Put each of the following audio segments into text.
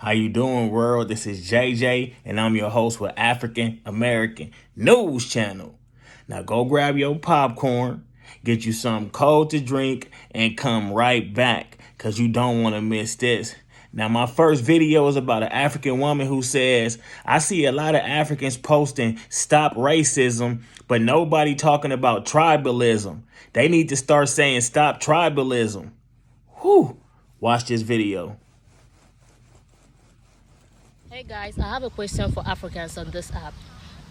How you doing, world? This is JJ, and I'm your host with African American News Channel. Now go grab your popcorn, get you something cold to drink, and come right back, because you don't want to miss this. Now, my first video is about an African woman who says, I see a lot of Africans posting stop racism, but nobody talking about tribalism. They need to start saying stop tribalism. Whew. Watch this video. Hey guys, I have a question for Africans on this app.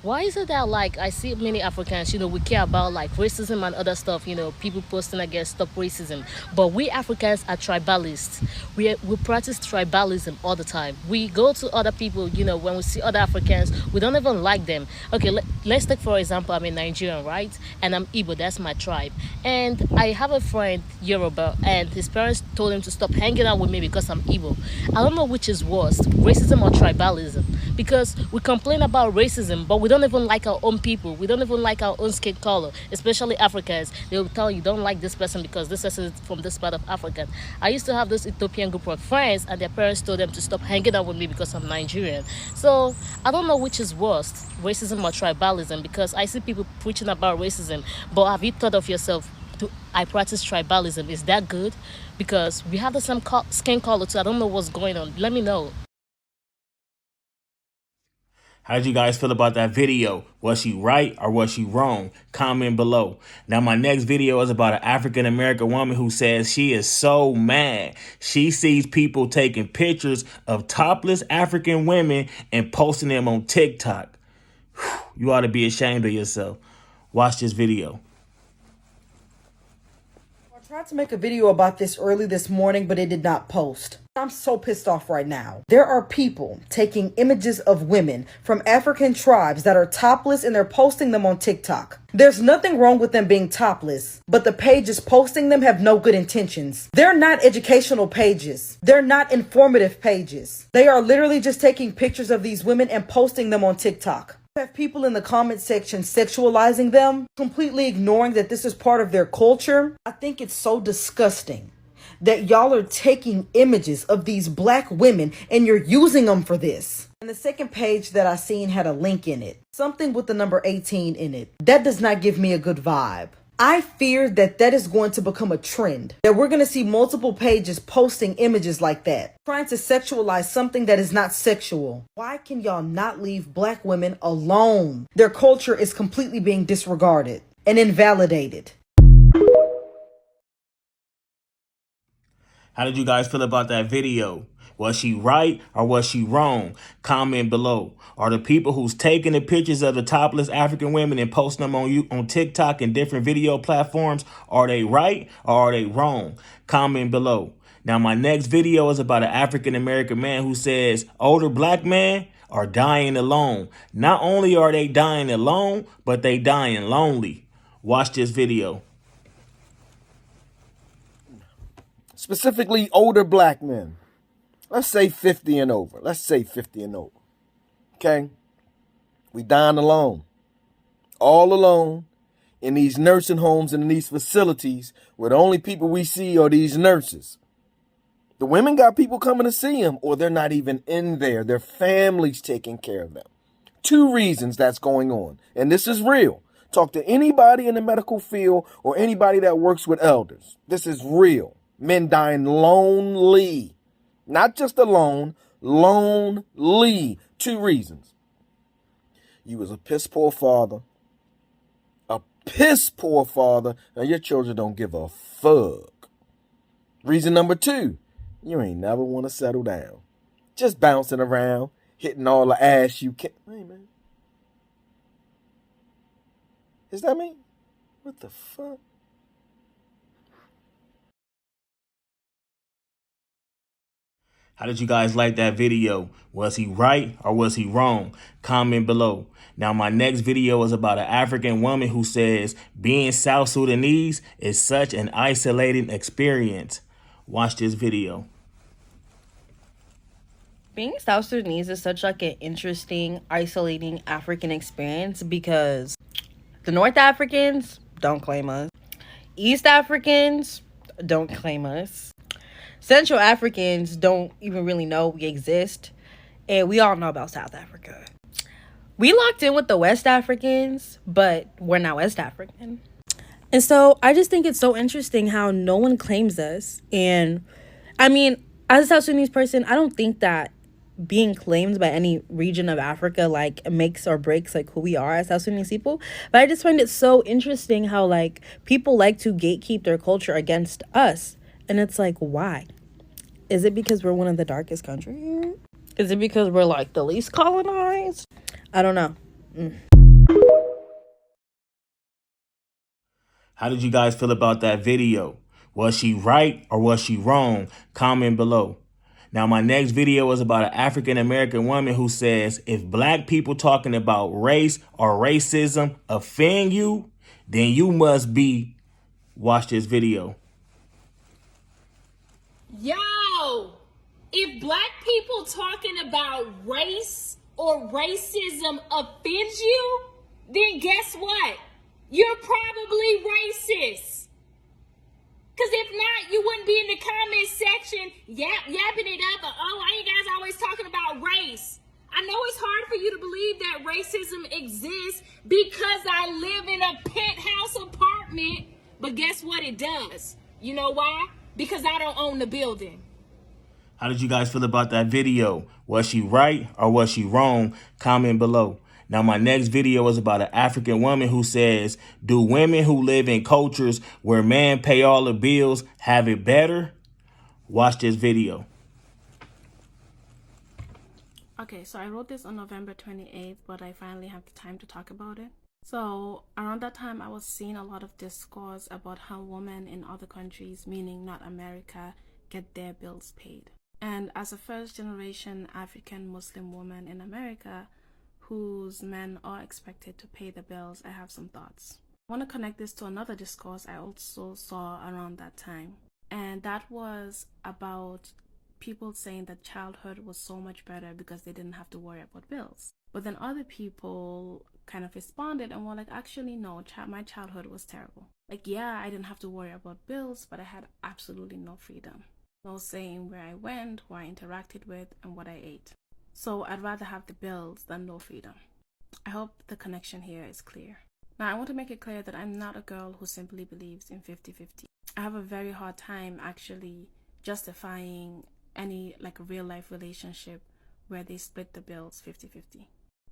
Why is it that I see many Africans, we care about racism and other stuff, people posting against stop racism. But we Africans are tribalists. We practice tribalism all the time. We go to other people, when we see other Africans, we don't even like them. Okay, let's take for example, I'm a Nigerian, right? And I'm Igbo, that's my tribe. And I have a friend, Yoruba, and his parents told him to stop hanging out with me because I'm Igbo. I don't know which is worse, racism or tribalism. Because we complain about racism, but we don't even like our own people. We don't even like our own skin color, especially Africans. They will tell you don't like this person because this person is from this part of Africa. I used to have this Ethiopian group of friends, and their parents told them to stop hanging out with me because I'm Nigerian. So I don't know which is worst, racism or tribalism, because I see people preaching about racism, but have you thought of yourself, I practice tribalism? Is that good? Because we have the same skin color too. I don't know what's going on. Let me know. How did you guys feel about that video? Was she right or was she wrong? Comment below. Now, my next video is about an African American woman who says she is so mad. She sees people taking pictures of topless African women and posting them on TikTok. Whew, you ought to be ashamed of yourself. Watch this video. I tried to make a video about this early this morning, but it did not post. I'm so pissed off right now. There are people taking images of women from African tribes that are topless and they're posting them on TikTok. There's nothing wrong with them being topless, but the pages posting them have no good intentions. They're not educational pages. They're not informative pages. They are literally just taking pictures of these women and posting them on TikTok. Have people in the comment section sexualizing them, completely ignoring that this is part of their culture. I think it's so disgusting that y'all are taking images of these black women and you're using them for this. And the second page that I seen had a link in it, something with the number 18 in it. That does not give me a good vibe. I fear that that is going to become a trend, that we're going to see multiple pages posting images like that, trying to sexualize something that is not sexual. Why can y'all not leave black women alone? Their culture is completely being disregarded and invalidated. How did you guys feel about that video? Was she right or was she wrong? Comment below. Are the people who's taking the pictures of the topless African women and posting them on TikTok and different video platforms, are they right or are they wrong? Comment below. Now, my next video is about an African American man who says older black men are dying alone. Not only are they dying alone, but they dying lonely. Watch this video. Specifically older black men. Let's say 50 and over. Let's say 50 and over. Okay? We dying alone. All alone in these nursing homes and in these facilities where the only people we see are these nurses. The women got people coming to see them, or they're not even in there. Their families taking care of them. Two reasons that's going on. And this is real. Talk to anybody in the medical field or anybody that works with elders. This is real. Men dying lonely. Not just alone, lonely. Two reasons. You was a piss poor father. A piss poor father. And your children don't give a fuck. Reason number two. You ain't never want to settle down. Just bouncing around. Hitting all the ass you can. Hey, man. Is that me? What the fuck? How did you guys like that video? Was he right or was he wrong? Comment below. Now, my next video is about an African woman who says being South Sudanese is such an isolating experience. Watch this video. Being South Sudanese is such an interesting, isolating African experience because the North Africans don't claim us. East Africans don't claim us. Central Africans don't even really know we exist. And we all know about South Africa. We locked in with the West Africans, but we're not West African. And so I just think it's so interesting how no one claims us. And I mean, as a South Sudanese person, I don't think that being claimed by any region of Africa like makes or breaks like who we are as South Sudanese people. But I just find it so interesting how like people like to gatekeep their culture against us. And it's like, why? Is it because we're one of the darkest countries? Is it because we're like the least colonized? I don't know. How did you guys feel about that video? Was she right or was she wrong? Comment below. Now, my next video is about an African American woman who says, if black people talking about race or racism offend you, then you must be. Watch this video. Yo, if black people talking about race or racism offends you, then guess what? You're probably racist. Because if not, you wouldn't be in the comment section yapping it up. Oh, why you guys always talking about race? I know it's hard for you to believe that racism exists because I live in a penthouse apartment. But guess what? It does. You know why? Because I don't own the building. How did you guys feel about that video? Was she right or was she wrong? Comment below. Now, my next video is about an African woman who says, do women who live in cultures where men pay all the bills have it better? Watch this video. Okay, so I wrote this on November 28th, but I finally have the time to talk about it. So around that time, I was seeing a lot of discourse about how women in other countries, meaning not America, get their bills paid. And as a first generation African Muslim woman in America, whose men are expected to pay the bills, I have some thoughts. I want to connect this to another discourse I also saw around that time. And that was about people saying that childhood was so much better because they didn't have to worry about bills. But then other people kind of responded and were like, actually, no, my childhood was terrible. Like, yeah, I didn't have to worry about bills, but I had absolutely no freedom. No saying where I went, who I interacted with, and what I ate. So I'd rather have the bills than no freedom. I hope the connection here is clear. Now, I want to make it clear that I'm not a girl who simply believes in 50-50. I have a very hard time actually justifying any like real life relationship where they split the bills 50-50.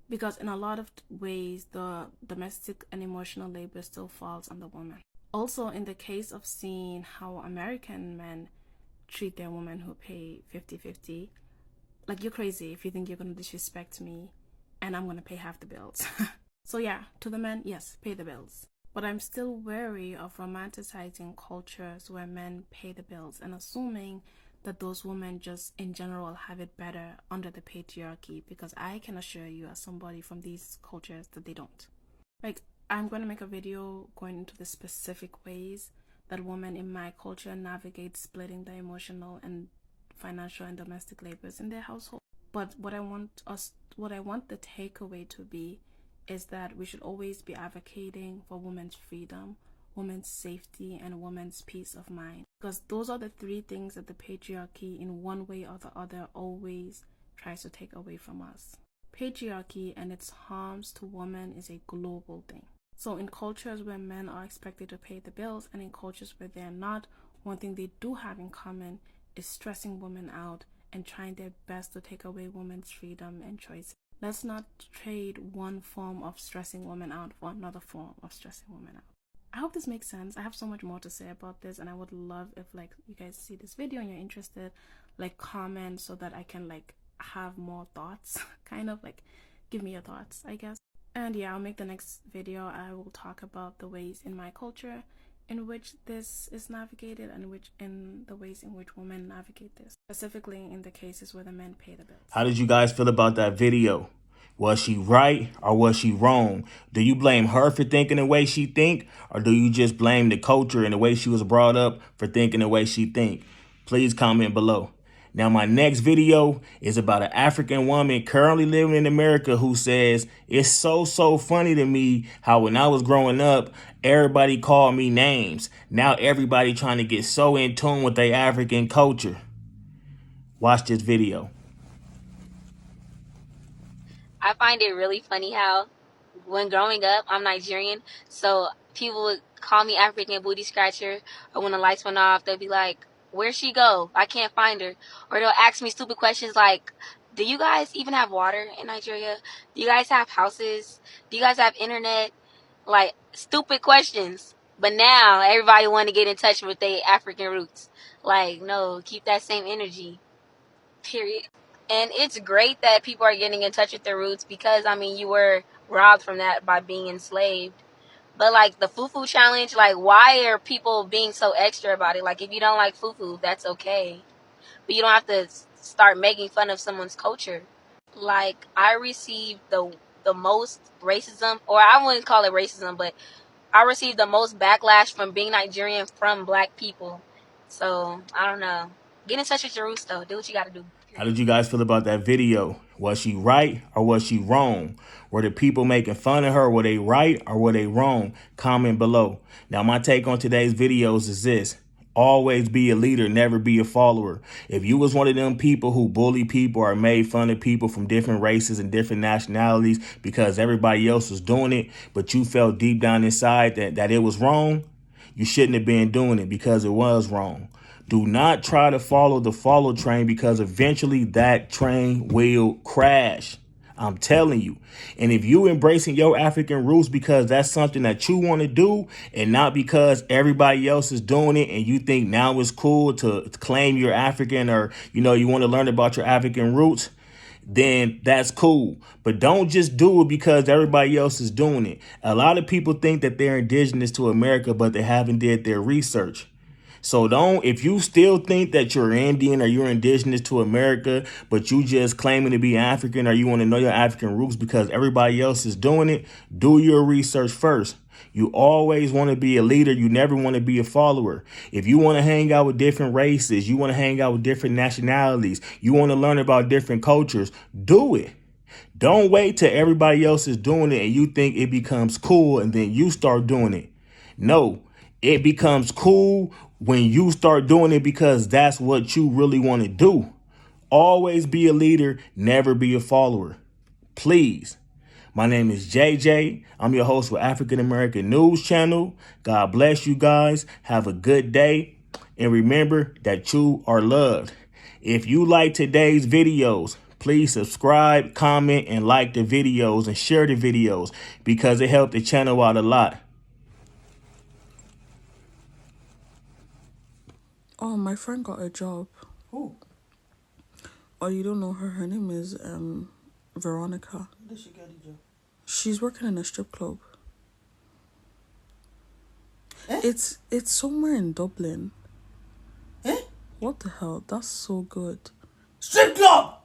Because in a lot of ways, the domestic and emotional labor still falls on the woman. Also, in the case of seeing how American men treat their women who pay 50-50, like, you're crazy if you think you're going to disrespect me and I'm going to pay half the bills. So yeah, to the men, yes, pay the bills. But I'm still wary of romanticizing cultures where men pay the bills and assuming that those women just in general have it better under the patriarchy, because I can assure you as somebody from these cultures that they don't. Like, I'm going to make a video going into the specific ways that women in my culture navigate splitting the emotional and financial and domestic labors in their household. But what I want the takeaway to be is that we should always be advocating for women's freedom, women's safety, and women's peace of mind. Because those are the three things that the patriarchy, in one way or the other, always tries to take away from us. Patriarchy and its harms to women is a global thing. So in cultures where men are expected to pay the bills and in cultures where they're not, one thing they do have in common is stressing women out and trying their best to take away women's freedom and choice. Let's not trade one form of stressing women out for another form of stressing women out. I hope this makes sense. I have so much more to say about this, and I would love if like you guys see this video and you're interested, like comment so that I can like have more thoughts, kind of like give me your thoughts, I guess. And yeah, I'll make the next video. I will talk about the ways in my culture in which this is navigated and in the ways in which women navigate this, specifically in the cases where the men pay the bills. How did you guys feel about that video? Was she right or was she wrong? Do you blame her for thinking the way she think, or do you just blame the culture and the way she was brought up for thinking the way she think? Please comment below. Now, my next video is about an African woman currently living in America who says, it's so funny to me how when I was growing up, everybody called me names. Now everybody trying to get so in tune with their African culture. Watch this video. I find it really funny how when growing up, I'm Nigerian, so people would call me African booty scratcher, or when the lights went off, they'd be like, where'd she go? I can't find her. Or they'll ask me stupid questions like, do you guys even have water in Nigeria? Do you guys have houses? Do you guys have internet? Like, stupid questions. But now, everybody want to get in touch with their African roots. Like, no, keep that same energy. Period. And it's great that people are getting in touch with their roots because, I mean, you were robbed from that by being enslaved. But, like, the fufu challenge, like, why are people being so extra about it? Like, if you don't like fufu, that's okay. But you don't have to start making fun of someone's culture. Like, I received the most racism, or I wouldn't call it racism, but I received the most backlash from being Nigerian from black people. So, I don't know. Get in touch with your roots, though. Do what you got to do. How did you guys feel about that video? Was she right or was she wrong? Were the people making fun of her? Were they right or were they wrong? Comment below. Now, my take on today's videos is this. Always be a leader, never be a follower. If you was one of them people who bully people or made fun of people from different races and different nationalities because everybody else was doing it, but you felt deep down inside that it was wrong, you shouldn't have been doing it because it was wrong. Do not try to follow the follow train because eventually that train will crash. I'm telling you. And if you embracing your African roots because that's something that you want to do and not because everybody else is doing it and you think now it's cool to claim you're African or, you know, you want to learn about your African roots, then that's cool. But don't just do it because everybody else is doing it. A lot of people think that they're indigenous to America, but they haven't did their research. So if you still think that you're Indian or you're indigenous to America, but you just claiming to be African or you want to know your African roots because everybody else is doing it, do your research first. You always want to be a leader. You never want to be a follower. If you want to hang out with different races, you want to hang out with different nationalities, you want to learn about different cultures, do it. Don't wait till everybody else is doing it and you think it becomes cool and then you start doing it. No, it becomes cool when you start doing it because that's what you really want to do. Always be a leader, never be a follower. Please. My name is JJ. I'm your host with African American News Channel. God bless you guys. Have a good day. And remember that you are loved. If you like today's videos, please subscribe, comment, and like the videos and share the videos because it helped the channel out a lot. Oh, my friend got a job. Who? Oh, you don't know her? Her name is Veronica. Where did she get the job? She's working in a strip club. Eh? It's somewhere in Dublin. Eh? What the hell? That's so good. Strip club!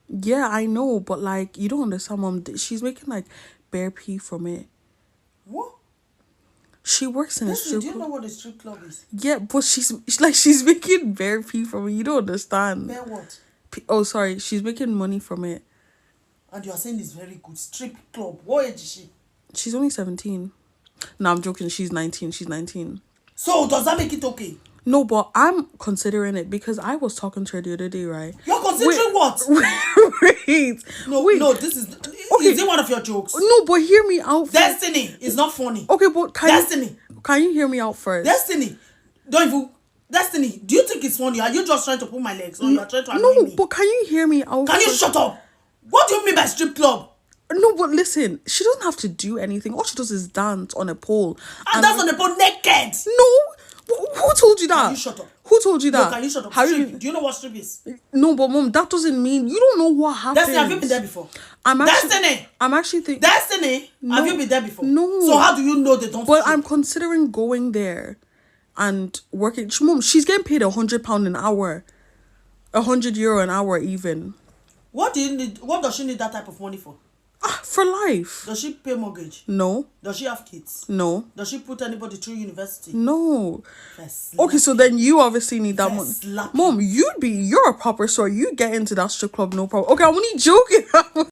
Yeah, I know, but like you don't understand, Mom. She's making like bare pee from it. What? She works in a strip Do you know club. what a strip club is? Yeah, but she's making bare pee from it. You don't understand. Bear what? Oh, sorry. She's making money from it. And you are saying it's very good. Strip club. What age is she? She's only 17. No, I'm joking. She's 19. She's 19. So does that make it okay? No, but I'm considering it because I was talking to her the other day, right? You're considering what? Wait. No, this is... Okay. Is it one of your jokes? No, but hear me out first. Destiny is not funny. Okay, but Destiny. Can you hear me out first? Destiny. Don't even... Destiny, do you think it's funny? Are you just trying to pull my legs? Or you are trying to annoy me? No, but can you hear me out Can you first? shut up? What do you mean by strip club? No, but listen, she doesn't have to do anything. All she does is dance on a pole. And that's on the boat naked. No! Who told you that? Can you shut up? Who told you that? No, can you shut up? How Strip. Do you know what strip is? No, but Mom, that doesn't mean you don't know what happened. Destiny, have you been there before? Destiny! I'm actually thinking... Destiny! Have you been there before? No. So how do you know they don't But strip? I'm considering going there and working. Mom, she's getting paid £100 an hour. €100 an hour even. What do you need? What does she need that type of money for? For life. Does she pay mortgage? No. Does she have kids? No. Does she put anybody through university? No. Okay, so then you obviously need that money. Mom, you're a proper sort. You get into that strip club, no problem. Okay, I'm only joking.